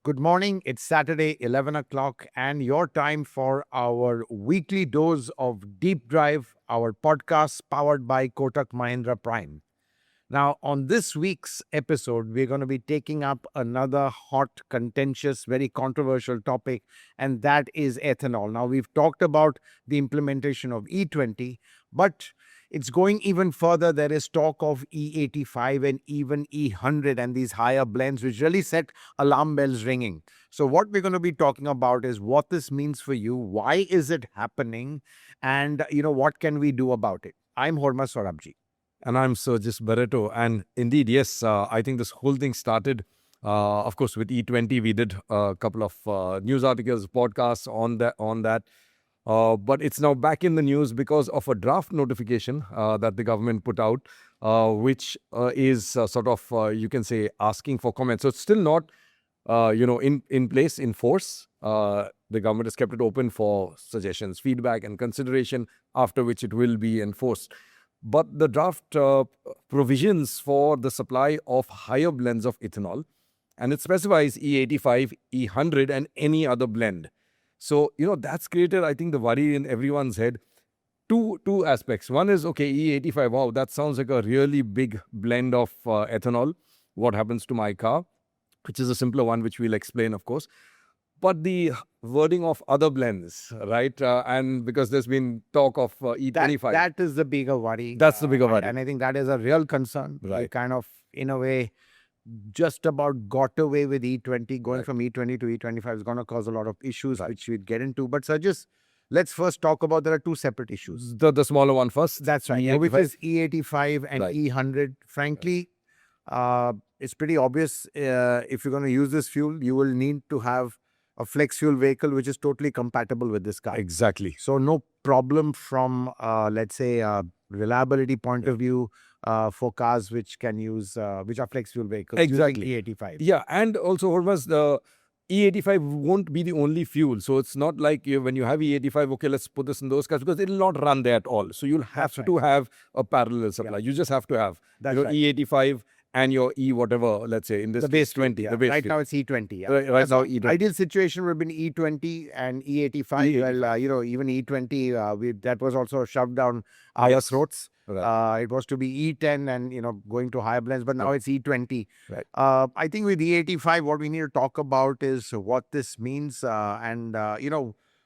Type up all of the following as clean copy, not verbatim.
Good morning. It's Saturday, 11 o'clock, and your time for our weekly dose of Deep Drive, our podcast powered by Kotak Mahindra Prime. Now, on this week's episode, we're going to be taking up another hot, contentious, very controversial topic, and that is ethanol. Now, we've talked about the implementation of E20, but it's going even further. There is talk of E85 and even E100 and these higher blends, which really set alarm bells ringing. So, what we're going to be talking about is what this means for you, why is it happening, and what can we do about it. I'm Hormazd Sorabjee. And I'm Sergius Barretto. And indeed, yes, I think this whole thing started, of course, with E20. We did a couple of news articles, podcasts on that. But it's now back in the news because of a draft notification that the government put out, which is you can say, asking for comments. So it's still not, in place, in force. The government has kept it open for suggestions, feedback, and consideration, after which it will be enforced. But the draft provisions for the supply of higher blends of ethanol, and it specifies E85, E100, and any other blend. So, that's created, I think, the worry in everyone's head. Two aspects. One is, okay, E85, wow, that sounds like a really big blend of ethanol. What happens to my car? Which is a simpler one, which we'll explain, of course. But the wording of other blends, right? And because there's been talk of E25. That is the bigger worry. That's the bigger worry. And I think that is a real concern. Right. We kind of, in a way, just about got away with E20. Going from E20 to E25 is going to cause a lot of issues, which we'd get into. But Sergius, let's first talk about, there are two separate issues. The smaller one first. That's right. E85. Which is E85 and E100. Frankly, it's pretty obvious. If you're going to use this fuel, you will need to have a flex fuel vehicle which is totally compatible with this car. Exactly. So no problem from, let's say, reliability point of view for cars which can use, which are flex fuel vehicles. Exactly. E85. Yeah, and also, Hormazd, the E85 won't be the only fuel. So it's not like when you have E85, okay, let's put this in those cars, because it will not run there at all. So you'll have to have a parallel supply. You just have to have E85 and your E whatever, let's say, in this the base 20. The base right 20. Now it's E20. Yeah. Right now, E20. Ideal situation would have been E20 and E85. Well, even E20, that was also shoved down our throats. Right. It was to be E10 and, going to higher blends, but now it's E20. Right. I think with E85, what we need to talk about is what this means and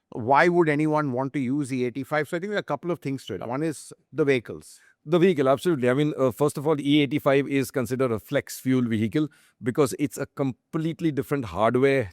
why would anyone want to use E85? So I think there are a couple of things to it. One is the vehicles. The vehicle, absolutely. I mean, first of all, E85 is considered a flex fuel vehicle because it's a completely different hardware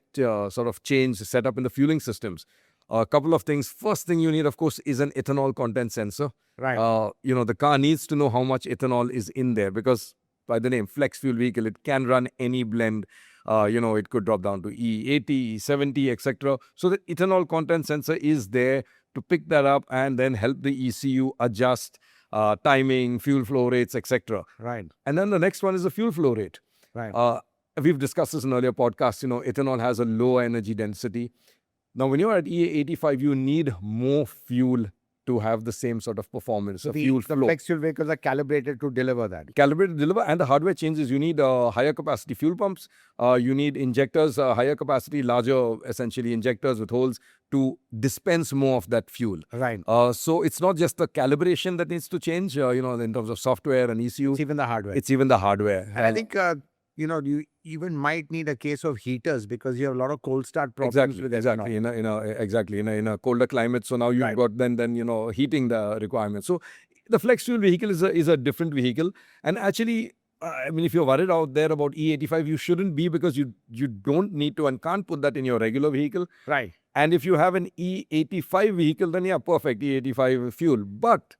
change set up in the fueling systems. A couple of things. First thing you need, of course, is an ethanol content sensor. Right. The car needs to know how much ethanol is in there because by the name flex fuel vehicle, it can run any blend. It could drop down to E80, E70, etc. So the ethanol content sensor is there to pick that up and then help the ECU adjust timing, fuel flow rates, etc. Right. And then the next one is the fuel flow rate. Right. We've discussed this in earlier podcasts. Ethanol has a low energy density. Now, when you're at E85, you need more fuel to have the same sort of performance. So the flex fuel vehicles are calibrated to deliver that. And the hardware changes. You need higher capacity fuel pumps. You need injectors, higher capacity, larger, essentially, injectors with holes to dispense more of that fuel. Right. So it's not just the calibration that needs to change, in terms of software and ECU. It's even the hardware. And I think, you even might need a case of heaters because you have a lot of cold start problems with ethanol. In a colder climate. So now you've got then heating the requirements. So the flex fuel vehicle is a different vehicle. And actually, if you're worried out there about E85, you shouldn't be because you don't need to and can't put that in your regular vehicle. Right. And if you have an E85 vehicle, then yeah, perfect, E85 fuel. But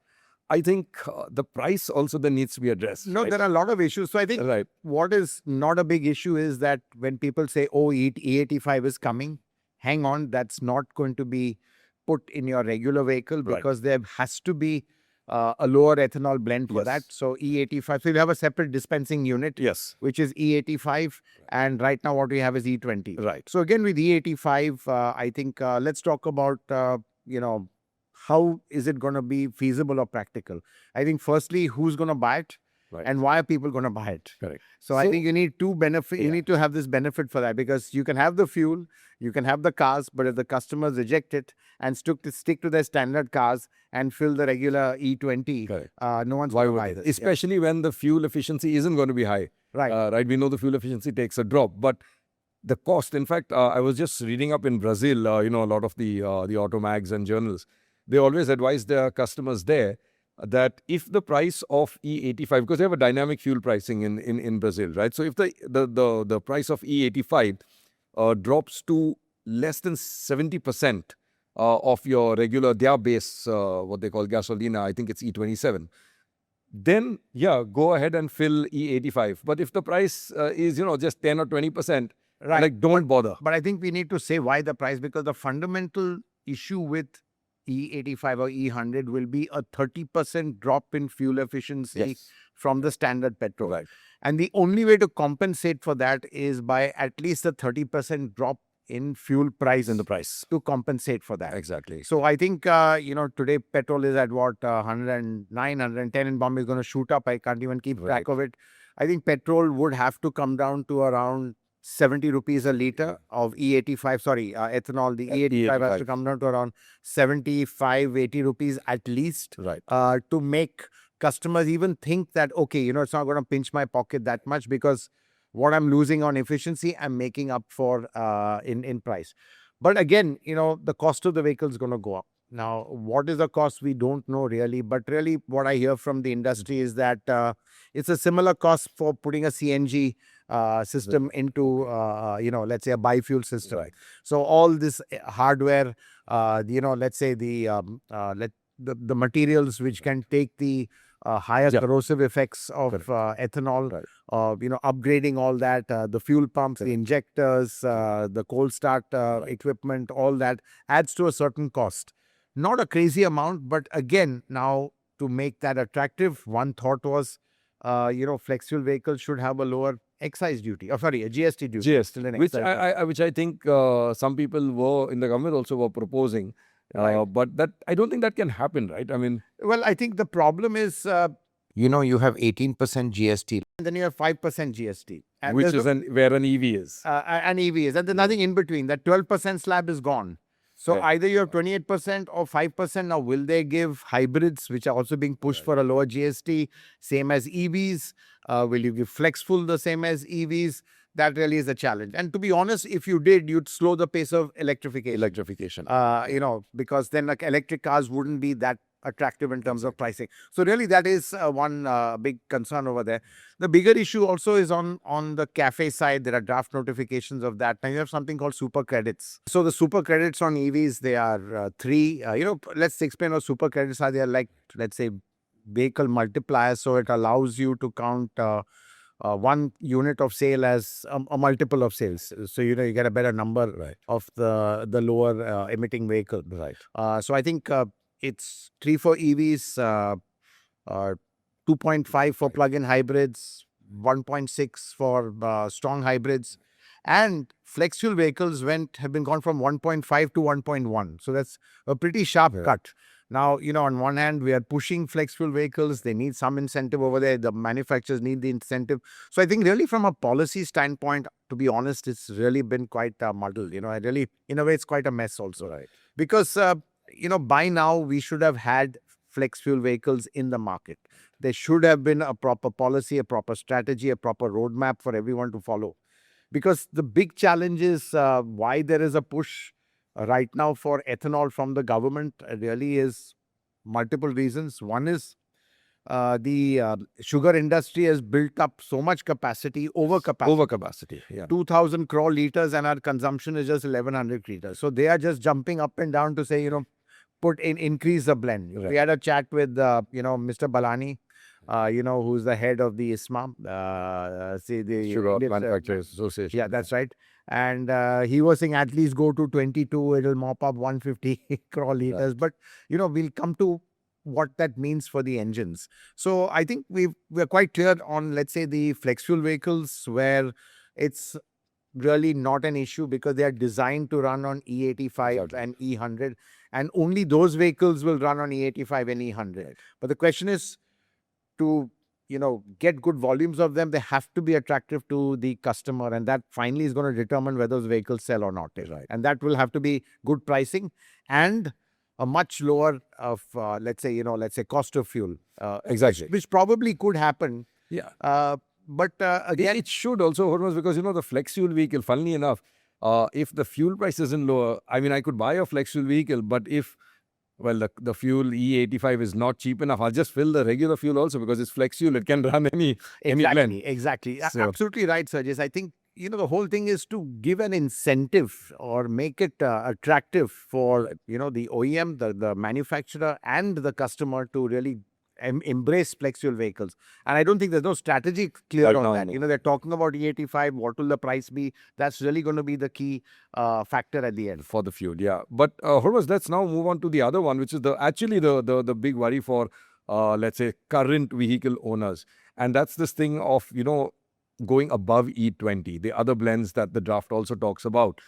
I think the price also then needs to be addressed. No, there are a lot of issues. So I think what is not a big issue is that when people say, oh, E85 is coming, hang on, that's not going to be put in your regular vehicle because there has to be a lower ethanol blend for that. So E85, so you have a separate dispensing unit, which is E85. And right now what we have is E20. Right. So again, with E85, I think let's talk about, how is it going to be feasible or practical? I think firstly, who's going to buy it? Right. And why are people going to buy it? Correct. So I think you need two benefit. You Yeah. need to have this benefit for that, because you can have the fuel, you can have the cars, but if the customers reject it and stick to their standard cars and fill the regular E20, Correct. no one's Why going to would buy they? this. Especially when the fuel efficiency isn't going to be high. Right. Right. We know the fuel efficiency takes a drop, but the cost. In fact, I was just reading up in Brazil. A lot of the auto mags and journals, they always advise their customers there that if the price of E85, because they have a dynamic fuel pricing in Brazil, right? So if the price of E85 drops to less than 70% of your regular their base, what they call gasolina, I think it's E27. Then, go ahead and fill E85. But if the price is, just 10 or 20%, Right. like, don't bother. But I think we need to say why the price, because the fundamental issue with E85 or E100 will be a 30% drop in fuel efficiency Yes. from the standard petrol. Right. And the only way to compensate for that is by at least a 30% drop in fuel price In the price. to compensate for that. Exactly. So I think, today petrol is at what, 109, 110, and Bombay is going to shoot up. I can't even keep track of it. I think petrol would have to come down to around 70 rupees a liter of E85, ethanol. The E85 has to come down to around 75, 80 rupees at least, Right. to make customers even think that, okay, it's not going to pinch my pocket that much, because what I'm losing on efficiency, I'm making up for in price. But again, the cost of the vehicle is going to go up. Now, what is the cost? We don't know really. But really, what I hear from the industry is that it's a similar cost for putting a CNG system into, let's say a biofuel system. Right. So all this hardware, let's say the materials which can take the higher corrosive effects of ethanol, upgrading all that, the fuel pumps, the injectors, the cold start equipment, all that adds to a certain cost. Not a crazy amount, but again, now to make that attractive, one thought was, flex fuel vehicles should have a lower excise duty, a GST duty. Which I think some people were in the government also were proposing. But that I don't think that can happen, right? I mean, well, I think the problem is, you have 18% GST, and then you have 5% GST, and which is where an EV is. An EV is, and there's nothing in between. That 12% slab is gone. So either you have 28% or 5%. Now, will they give hybrids, which are also being pushed for a lower GST, same as EVs? Will you give flex full the same as EVs? That really is a challenge. And to be honest, if you did, you'd slow the pace of electrification. Because then electric cars wouldn't be that attractive in terms of pricing. So really, that is one big concern over there. The bigger issue also is on the cafe side. There are draft notifications of that. Now you have something called super credits. So the super credits on EVs, they are three. Let's explain what super credits are. They are like, let's say, vehicle multipliers. So it allows you to count one unit of sale as a multiple of sales. So, you get a better number of the lower emitting vehicle. Right. So I think it's 3 for EVs, 2.5 for plug-in hybrids, 1.6 for strong hybrids, and flex fuel vehicles have been gone from 1.5 to 1.1. So that's a pretty sharp cut. Now, on one hand, we are pushing flex fuel vehicles. They need some incentive over there. The manufacturers need the incentive. So I think really from a policy standpoint, to be honest, it's really been quite muddled. In a way, it's quite a mess also. Right. Because, by now we should have had flex fuel vehicles in the market. There should have been a proper policy, a proper strategy, a proper roadmap for everyone to follow. Because the big challenge is why there is a push right now for ethanol from the government really is multiple reasons. One is the sugar industry has built up so much capacity, overcapacity. 2,000 crore liters, and our consumption is just 1,100 liters. So they are just jumping up and down to say, increase the blend. Right. We had a chat with, Mr. Balani, who's the head of the ISMA, the Sugar Manufacturers Association. Yeah, that's right. And he was saying at least go to 22, it'll mop up 150 crore liters. But, we'll come to what that means for the engines. So I think we're quite clear on, let's say, the flex fuel vehicles, where it's really not an issue because they are designed to run on E85 and E100, and only those vehicles will run on E85 and E100. But the question is to get good volumes of them, they have to be attractive to the customer, and that finally is going to determine whether those vehicles sell or not. Right. And that will have to be good pricing and a much lower of, let's say, cost of fuel. Exactly. Which probably could happen. Yeah. But again, it should also, Hormazd, because the flex fuel vehicle, funnily enough, if the fuel price isn't lower, I mean, I could buy a flex fuel vehicle, but if the fuel E85 is not cheap enough, I'll just fill the regular fuel also, because it's flex fuel. It can run any blend. Exactly. So- Absolutely right, Sergius. I think, the whole thing is to give an incentive or make it attractive for, the OEM, the manufacturer and the customer to really embrace flex fuel vehicles. And I don't think there's no strategy clear Right on now, that. no. They're talking about E85. What will the price be? That's really going to be the key factor at the end. For the fuel, yeah. But Hormazd, let's now move on to the other one, which is the big worry for let's say current vehicle owners, and that's this thing of going above E20, the other blends that the draft also talks about.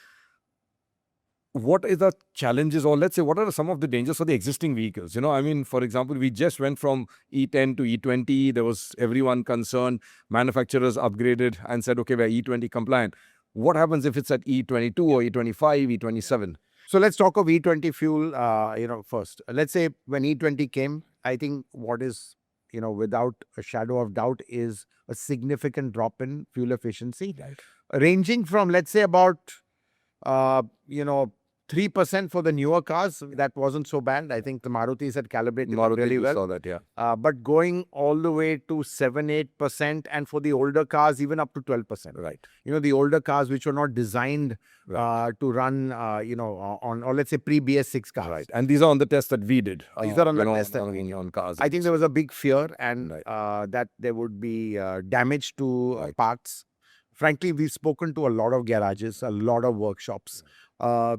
What is the challenges, or let's say what are some of the dangers for the existing vehicles? I mean, for example, we just went from E10 to E20. There was everyone concerned. Manufacturers upgraded and said, okay, we're E20 compliant. What happens if it's at E22 or E25, E27? So let's talk of E20 fuel, first. Let's say when E20 came, I think what is, without a shadow of doubt, is a significant drop in fuel efficiency, ranging from, let's say, about, 3% for the newer cars. That wasn't so bad. I think the Marutis had calibrated really well. Saw that, yeah. But going all the way to 7-8%, and for the older cars, even up to 12%. Right. The older cars which were not designed to run, on, or let's say pre-BS6 cars. Right. And these are on the test that we did. These are on the test that on cars. I think there was a big fear and that there would be damage to parts. Frankly, we've spoken to a lot of garages, a lot of workshops.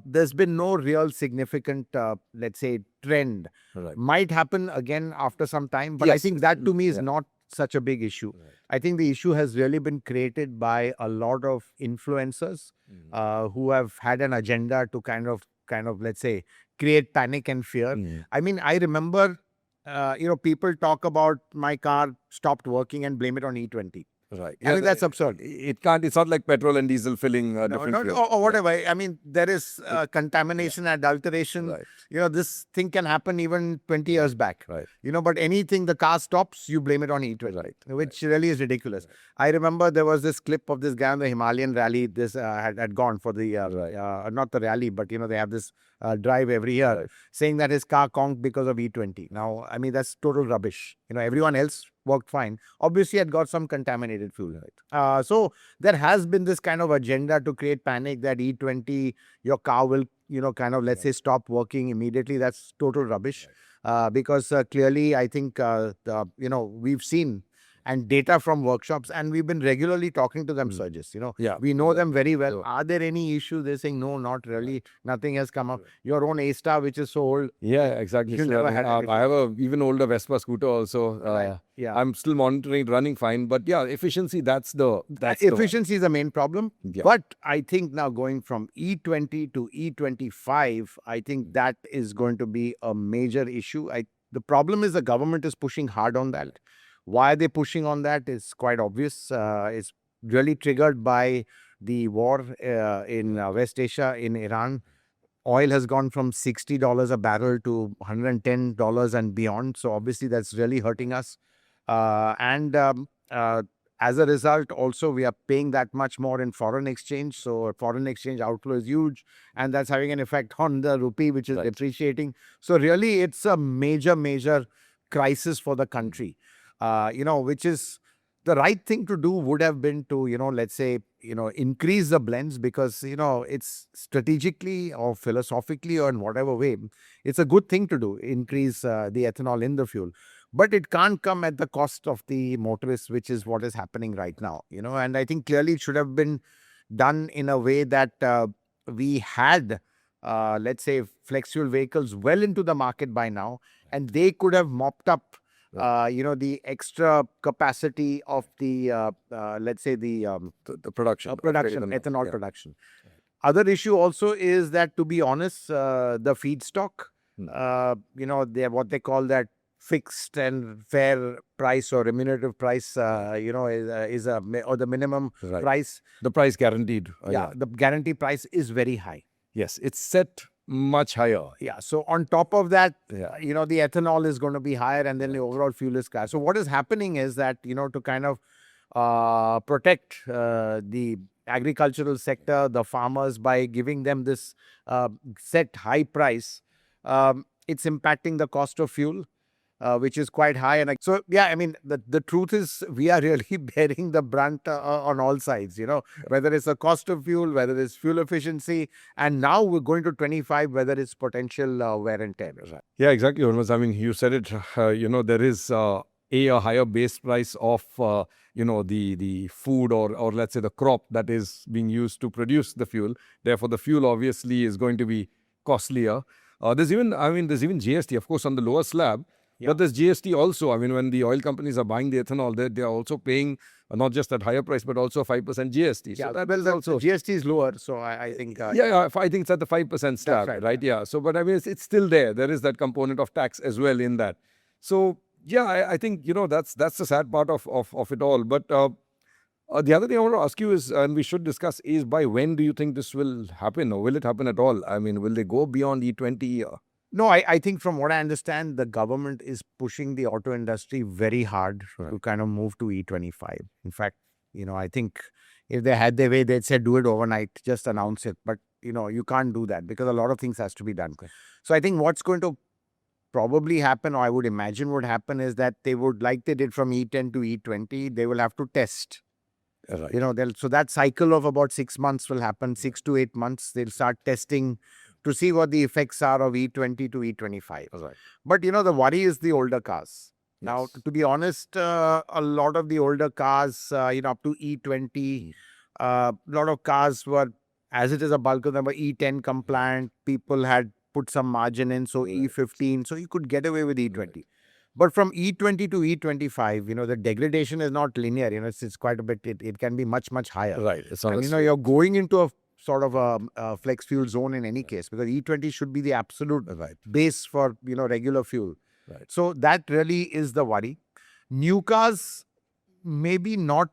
There's been no real significant, let's say, trend. Might happen again after some time, but I think that to me is not such a big issue. I think the issue has really been created by a lot of influencers who have had an agenda to kind of, let's say, create panic and fear. I mean, I remember, people talk about my car stopped working and blame it on E20. Right. I mean, that's absurd. It can't. It's not like petrol and diesel filling different fuel. Or whatever. I mean, there is contamination, adulteration. Right. This thing can happen even 20 years back. Right. But anything the car stops, you blame it on E20, which really is ridiculous. I remember there was this clip of this guy on the Himalayan rally. This had gone for the, not the rally, but, they have this drive every year, saying that his car conked because of E20. Now, I mean, that's total rubbish. Everyone else worked fine. Obviously, had got some contaminated fuel. So there has been this kind of agenda to create panic that E20, your car will, let's say, stop working immediately. That's total rubbish. Because clearly, I think, we've seen and data from workshops, and we've been regularly talking to them, Sergius. We know them very well. Sure. Are there any issues? They're saying, no, not really. Nothing has come up. Your own A-Star, which is so old. Yeah, exactly. You never had I have a even older Vespa scooter also. Yeah. I'm still monitoring it, running fine. But yeah, efficiency, that's efficiency is the main problem. Yeah. But I think now going from E20 to E25, I think that is going to be a major issue. The problem is the government is pushing hard on that. Why are they pushing on that is quite obvious. It's really triggered by the war in West Asia, in Iran. Oil has gone from $60 a barrel to $110 and beyond. So obviously that's really hurting us. And as a result, also we are paying that much more in foreign exchange. So foreign exchange outflow is huge, and that's having an effect on the rupee, which is depreciating. So really, it's a major crisis for the country. Which is the right thing to do would have been to, let's say, increase the blends, because, it's strategically or philosophically or in whatever way, it's a good thing to do, increase the ethanol in the fuel. But it can't come at the cost of the motorists, which is what is happening right now, and I think clearly it should have been done in a way that we had, let's say, flex fuel vehicles well into the market by now, and they could have mopped up the extra capacity of the, let's say, the production. Ethanol production. Other issue also is that, to be honest, the feedstock, they what they call that fixed and fair price or remunerative price, or the minimum Right. price. The price guaranteed. The guarantee price is very high. Yes, it's set much higher. Yeah. So on top of that, Yeah. the ethanol is going to be higher, and then the overall fuel is higher. So what is happening is that, to kind of protect the agricultural sector, the farmers, by giving them this set high price, it's impacting the cost of fuel, which is quite high. And so, yeah, I mean, the truth is we are really bearing the brunt on all sides, whether it's the cost of fuel, whether it's fuel efficiency, and now we're going to 25, whether it's potential wear and tear. Right. Yeah, exactly, Hormazd. I mean, you said it, there is a higher base price of, the food or let's say the crop that is being used to produce the fuel. Therefore, the fuel obviously is going to be costlier. There's even GST, of course, on the lower slab. Yeah. But there's GST also. I mean, when the oil companies are buying the ethanol, they are also paying not just at higher price, but also 5% GST. Yeah, So that well, is the also... GST is lower, so I think... I think it's at the 5% slab, right, right? Yeah. So, but I mean, it's still there. There is that component of tax as well in that. So, yeah, I think, that's the sad part of it all. But the other thing I want to ask you is, and we should discuss, is by when do you think this will happen, or will it happen at all? I mean, will they go beyond E20? No, I think from what I understand, the government is pushing the auto industry very hard to kind of move to E25. In fact, I think if they had their way, they'd say do it overnight, just announce it. But, you can't do that because a lot of things has to be done. Okay. So I think what's going to probably happen, or I would imagine would happen, is that they would, like they did from E10 to E20, they will have to test. Right. So that cycle of about 6 months will happen, 6 to 8 months. They'll start testing to see what the effects are of E20 to E25. Right. But, the worry is the older cars. Now, to be honest, a lot of the older cars, up to E20, a lot of cars were, as it is a bulk of them, were E10 compliant. People had put some margin in, so E15, so you could get away with E20. But from E20 to E25, the degradation is not linear. It's quite a bit, it can be much, much higher. Right. It's not And, you're going into a sort of a flex fuel zone in any case, because E20 should be the absolute base for, regular fuel. Right. So that really is the worry. New cars, maybe not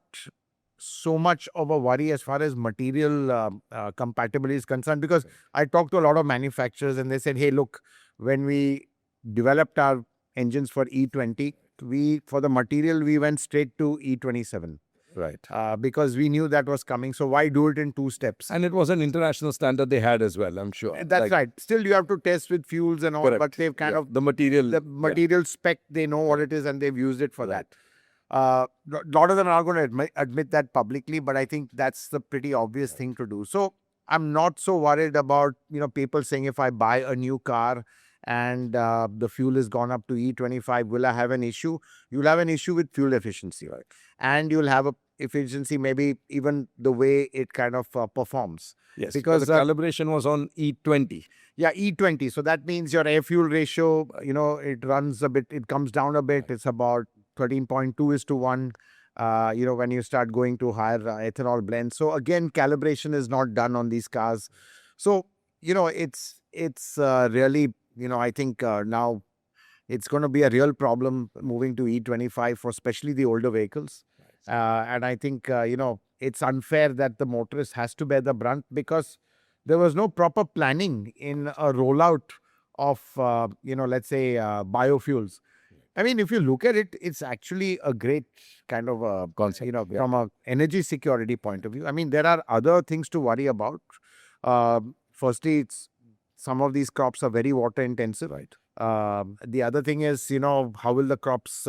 so much of a worry as far as material compatibility is concerned, because I talked to a lot of manufacturers and they said, hey, look, when we developed our engines for E20, for the material, we went straight to E27. Right. Because we knew that was coming. So why do it in 2 steps? And it was an international standard they had as well, I'm sure. That's right. Still, you have to test with fuels and all, Correct. but they've kind of... The material spec, they know what it is and they've used it for that. A lot of them are going to admit that publicly, but I think that's the pretty obvious thing to do. So I'm not so worried about, people saying if I buy a new car and the fuel has gone up to E25, will I have an issue? You'll have an issue with fuel efficiency, right? And you'll have a efficiency, maybe even the way it kind of performs. Yes, because the calibration was on E20. Yeah, E20. So that means your air fuel ratio, it runs a bit, it comes down a bit. It's about 13.2:1, when you start going to higher ethanol blends. So again, calibration is not done on these cars. So, it's really, I think now it's going to be a real problem moving to E25 for especially the older vehicles. And I think, it's unfair that the motorist has to bear the brunt, because there was no proper planning in a rollout of, let's say, biofuels. I mean, if you look at it, it's actually a great kind of a concept, from an energy security point of view. I mean, there are other things to worry about. Firstly, some of these crops are very water intensive. Right. The other thing is, how will the crops,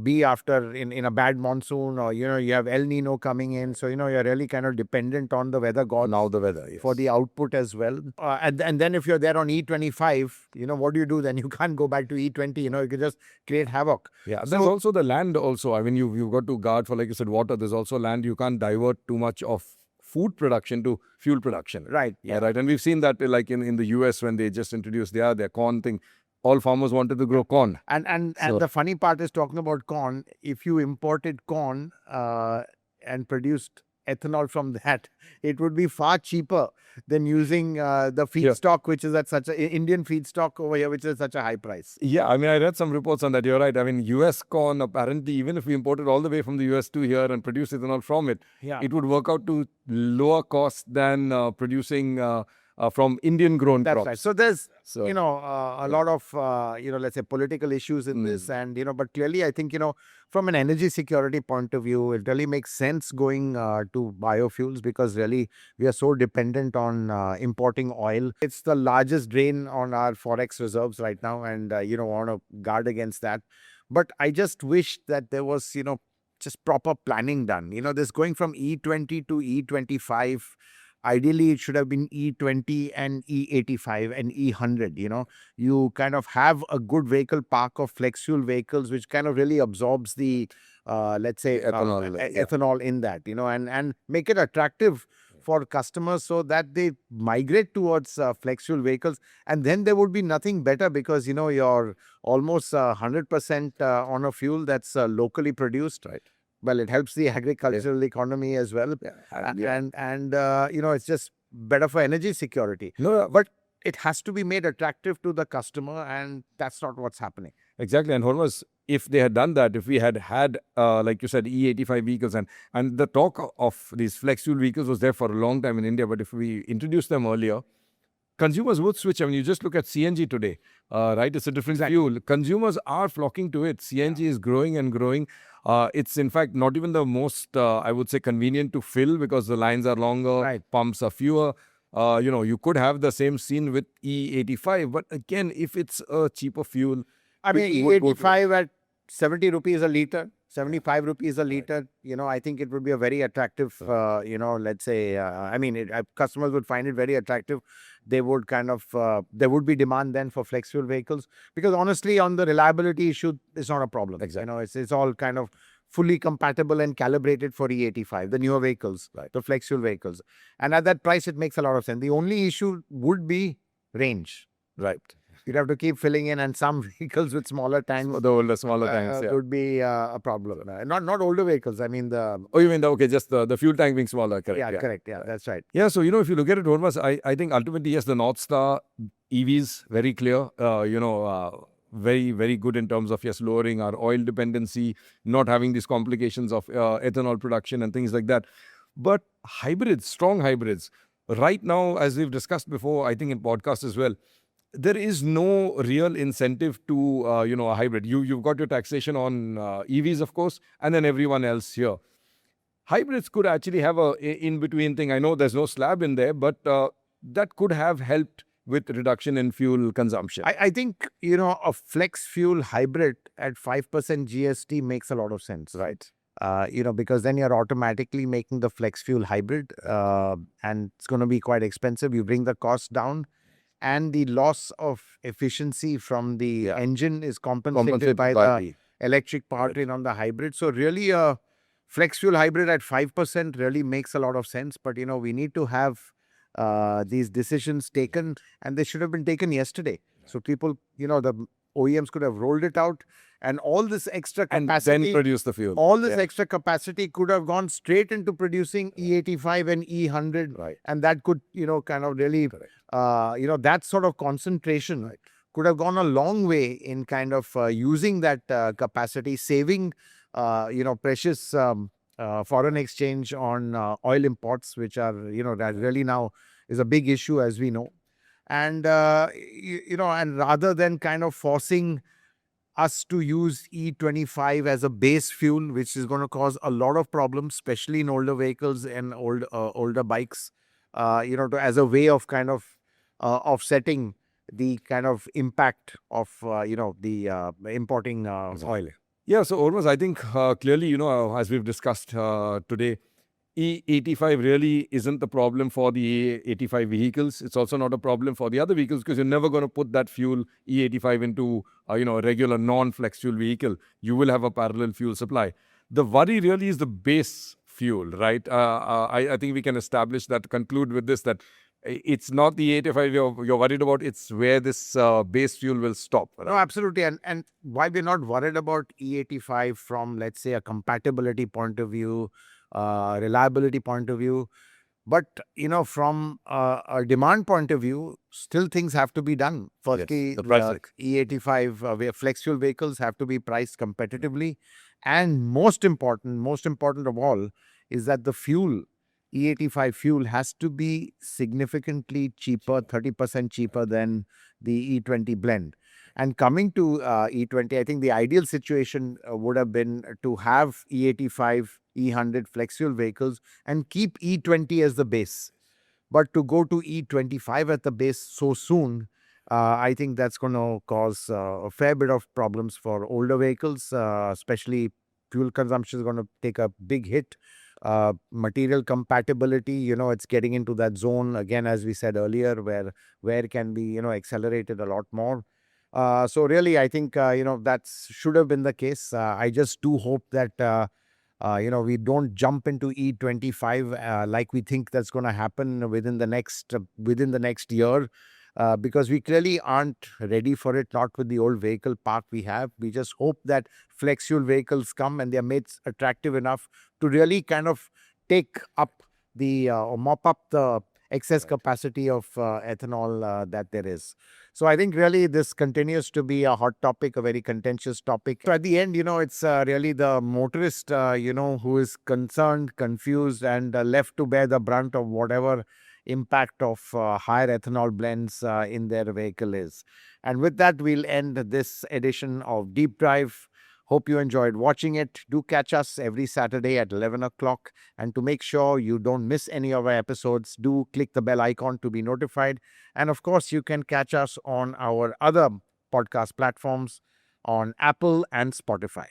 be after in a bad monsoon, or, you have El Nino coming in. So, you're really kind of dependent on the weather gods. Now the weather, yes. For the output as well. And then if you're there on E25, what do you do then? You can't go back to E20, you can just create havoc. Yeah, there's also the land also. I mean, you've got to guard for, like you said, water. There's also land. You can't divert too much of food production to fuel production. Right. Yeah. Right. And we've seen that like in the US when they just introduced their corn thing. All farmers wanted to grow corn. And the funny part is, talking about corn, if you imported corn and produced ethanol from that, it would be far cheaper than using the feedstock, which is at such a Indian feedstock over here, which is such a high price. Yeah, I mean, I read some reports on that. You're right. I mean, US corn, apparently, even if we imported all the way from the US to here and produce ethanol from it, it would work out to lower cost than producing from Indian grown That's crops. right. So there's, a lot of, let's say political issues in this. And, but clearly, I think, from an energy security point of view, it really makes sense going to biofuels, because really we are so dependent on importing oil. It's the largest drain on our forex reserves right now. And, want to guard against that. But I just wish that there was, just proper planning done. This going from E20 to E25. Ideally, it should have been E20 and E85 and E100. You kind of have a good vehicle park of flex fuel vehicles, which kind of really absorbs the, let's say, ethanol in that, and make it attractive for customers so that they migrate towards flex fuel vehicles. And then there would be nothing better, because, you're almost 100% on a fuel that's locally produced. Right. Well, it helps the agricultural economy as well. And it's just better for energy security. But it has to be made attractive to the customer, and that's not what's happening. Exactly. And Hormazd, if they had done that, if we had, like you said, E85 vehicles, and the talk of these flex fuel vehicles was there for a long time in India, but if we introduced them earlier, consumers would switch. I mean, you just look at CNG today, right? It's a different fuel. Consumers are flocking to it. CNG is growing and growing. It's in fact not even the most, I would say, convenient to fill, because the lines are longer, pumps are fewer. You could have the same scene with E85, but again, if it's a cheaper fuel, I mean, E85 at 70 rupees a liter, 75 rupees a liter, I think it would be a very attractive, let's say, customers would find it very attractive. They would kind of, there would be demand then for flex fuel vehicles, because honestly, on the reliability issue, it's not a problem. Exactly. It's all kind of fully compatible and calibrated for E85, the newer vehicles, the flex fuel vehicles. And at that price, it makes a lot of sense. The only issue would be range. Right. You'd have to keep filling in, and some vehicles with smaller tanks, smaller tanks, would be a problem. Not older vehicles. I mean you mean just the fuel tank being smaller? Correct. Correct. Yeah, that's right. Yeah, so if you look at it, Hormazd, I think ultimately, yes, the North Star EVs, very clear. Very, very good in terms of, yes, lowering our oil dependency, not having these complications of ethanol production and things like that. But hybrids, strong hybrids, right now, as we've discussed before, I think in podcasts as well, there is no real incentive to, a hybrid. You've got your taxation on EVs, of course, and then everyone else here. Hybrids could actually have a in-between thing. I know there's no slab in there, but that could have helped with reduction in fuel consumption. I think, a flex fuel hybrid at 5% GST makes a lot of sense. Right. Because then you're automatically making the flex fuel hybrid, and it's going to be quite expensive. You bring the cost down, and the loss of efficiency from the engine is compensated by the electric powertrain on the hybrid. So really, a flex fuel hybrid at 5% really makes a lot of sense. But, we need to have these decisions taken, and they should have been taken yesterday. So people, the OEMs could have rolled it out, and all this extra capacity, and then produce the fuel. All this extra capacity could have gone straight into producing E85 and E100, and that could, kind of really, that sort of concentration could have gone a long way in kind of using that capacity, saving, precious foreign exchange on oil imports, which are, that really now is a big issue, as we know. And, and rather than kind of forcing us to use E25 as a base fuel, which is going to cause a lot of problems, especially in older vehicles and older bikes, as a way of kind of offsetting the kind of impact of, the importing oil. Yeah, so Hormazd, I think clearly, as we've discussed today, E85 really isn't the problem for the E85 vehicles. It's also not a problem for the other vehicles, because you're never going to put that fuel E85 into a regular non-flex fuel vehicle. You will have a parallel fuel supply. The worry really is the base fuel, right? I think we can establish that, conclude with this, that it's not the E85 you're worried about, it's where this base fuel will stop. Right? No, absolutely. And why we're not worried about E85 from, let's say, a compatibility point of view, reliability point of view. But, from a demand point of view, still things have to be done. Firstly, the pricing. E85 flex fuel vehicles have to be priced competitively. And most important of all, is that the fuel, E85 fuel, has to be significantly cheaper, 30% cheaper than the E20 blend. And coming to E20, I think the ideal situation would have been to have E85, E100 flex fuel vehicles and keep E20 as the base. But to go to E25 at the base so soon, I think that's going to cause a fair bit of problems for older vehicles, especially fuel consumption is going to take a big hit. Material compatibility, it's getting into that zone again, as we said earlier, where it can be, accelerated a lot more. So really, I think, that should have been the case. I just do hope that, we don't jump into E25 like we think that's going to happen within the next year, because we clearly aren't ready for it, not with the old vehicle park we have. We just hope that flex fuel vehicles come and they're made attractive enough to really kind of take up or mop up the excess capacity of ethanol that there is. So I think really this continues to be a hot topic, a very contentious topic. So at the end, it's really the motorist, who is concerned, confused, and left to bear the brunt of whatever impact of higher ethanol blends in their vehicle is. And with that, we'll end this edition of Deep Drive. Hope you enjoyed watching it. Do catch us every Saturday at 11 o'clock. And to make sure you don't miss any of our episodes, do click the bell icon to be notified. And of course, you can catch us on our other podcast platforms on Apple and Spotify.